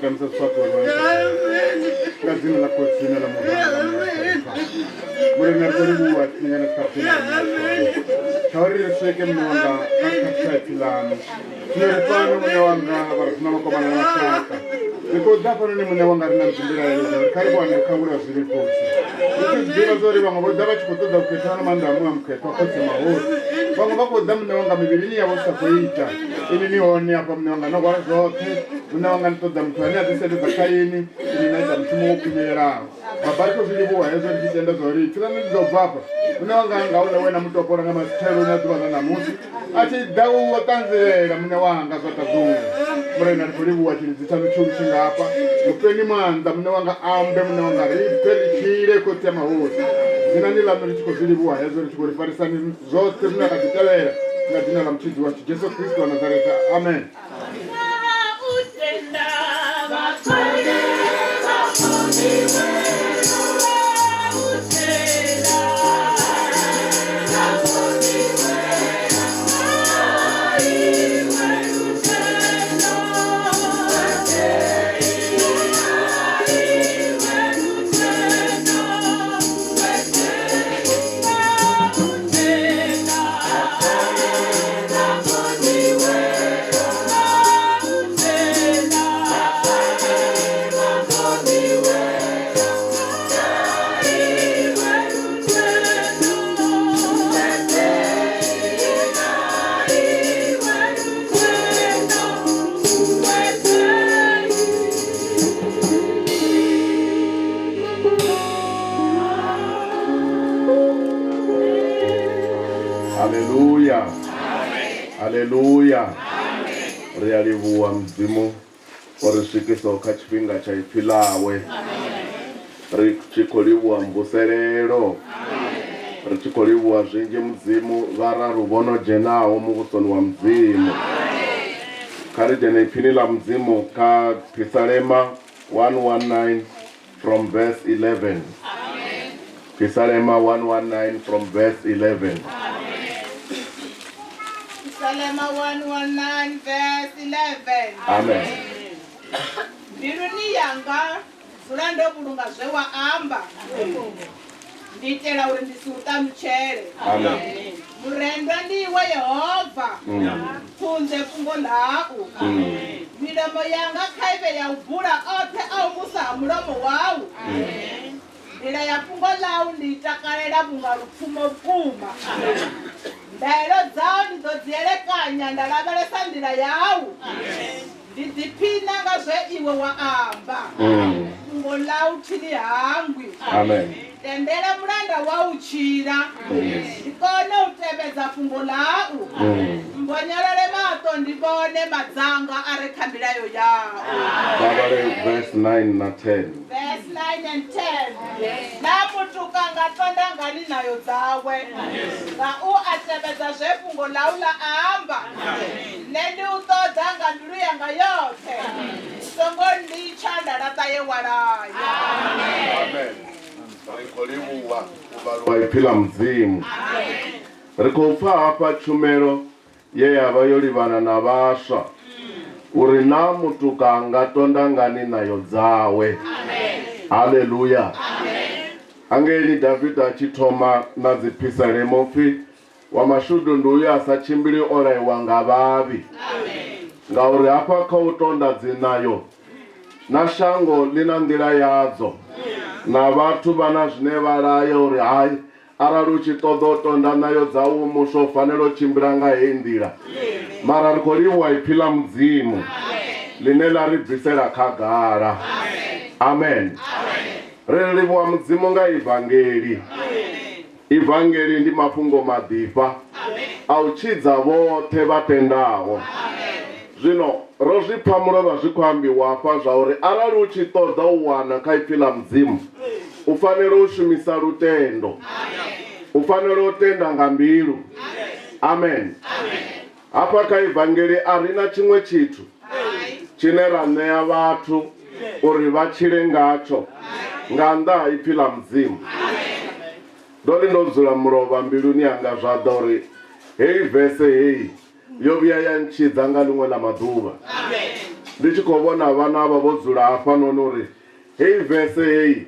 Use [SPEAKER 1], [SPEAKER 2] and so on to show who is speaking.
[SPEAKER 1] damsa swatu wa ngazini la kutsina la mure ngarikolibu wa tingana kapila shawari lesweke mnonga kakaksa filani tunarifano mune wanga barasuna makomana na shaka niko dafano ni mune wanga rina mtindira ya karibu wane kangura zili kosi niko zbira zori wango bodaba chikotoda uketana mandamu wa mketo wakote mahori wango bako damu ne wanga mibirini ya wasa kuita ili ni honi hapa mune wanga nogwa zote mune wanga nitoda mtuani atisede zakayini ili naida mtumu ukinyera mabariko zilibuwa yezo nitenda zori kila nizo papa mune wanga anga ule wena mtu wapora nga masikero na tuwa na musi ati dawu watanzela mune wanga zota zungu mure narikolibu wa chilizitanu chumshinga hapa mupeni manda mune wanga ambe mune wanga ripeli chile kote mahuri zina nila mrichiko zilibuwa yezo nchiko rifarisani zote mune katitawela na jina la mchizi wa Yesu Kristo wa Nazareta. Amen. Haleluya. Haleluya. Realivuwa mzimu orishikisa kachipinga cha ipilawe. Richikoliwa mbuserero. Richikoliwa zhinji mzimu vara rubono jenao mugusoni wa mzimu. Kari jene ipinila mzimu ka Pisalema 119 from verse 11. Pisalema 119 from verse 11.
[SPEAKER 2] Pisalema 119 verse 11.
[SPEAKER 1] Amen.
[SPEAKER 2] Mbiruni yanga fulando bulunga zvewa amba. Nditela uri ndisuta mchere.
[SPEAKER 1] Amen.
[SPEAKER 2] Murenda ndiwe Yehova. Kunze fungo lau. Milomo yanga kaive ya ubura ote au musa mulomo wau. Ndila ya fungo lau nditakarela bunga rupfumo kuma. Ndahelo zao ndizodzielekanya ndalabalesa ndila yau. Ndidipina ngazve iwe wa amba. Fungo lau chili hangwi.
[SPEAKER 1] Amen.
[SPEAKER 2] Tendela mulanda wa uchira. Ndikone utebeza fungo lau. Mbonyelele mato ndibone mazanga arekhambilayo yao.
[SPEAKER 1] Verse 9 na 10.
[SPEAKER 2] Verse 9 and 10. Namutuka ngatonda ngani nayo zawe. Nga u atebeza zvefungo lau la amba. Nendi utoda ngandulu yanga yote. Songo ndichanda lataye walayo.
[SPEAKER 1] Amen. Rikolibuwa kubalwa ipila mzimu. Rikofa hapa chumero ye abayolibana na basha. Uri namutuka ngatonda ngani nayo zawe. Haleluya. Angeli David achitoma nazipisalemo fi wamashudu nduyo asachimbili orai wanga babi. Ngauri hapa kautonda zinayo na shango lina ndila yazo na watu bana zine balayo uri hai araruchi todotonda nayo zawu musho fanelo chimbiranga hendira mara rikoliwa ipila mzimu linela ribvisera kagara. Amen. Relivwa mzimu nga evangeli. Evangeli ndi mafungo madipa auchidza vote vatendawo. Zvino rozvipamulo vazvikwambiwa pa zvauri arali uchitoda uwana kaipfila mzimu ufanele ushumisa lutendo. Ufanele utenda ngambilu. Amen. Apa ka evangeli arina chimwe chitu chine raneya vathu uri vachile ngacho nganda ipfila mzimu. Doli ndozula murova mbiluni yanga zvada uri hei vese hei yoviya yanchidza nga limwe la maduva.
[SPEAKER 3] ndi tshi khou vhona vhana vha vho dzula hafhanoni uri heyi vese heyi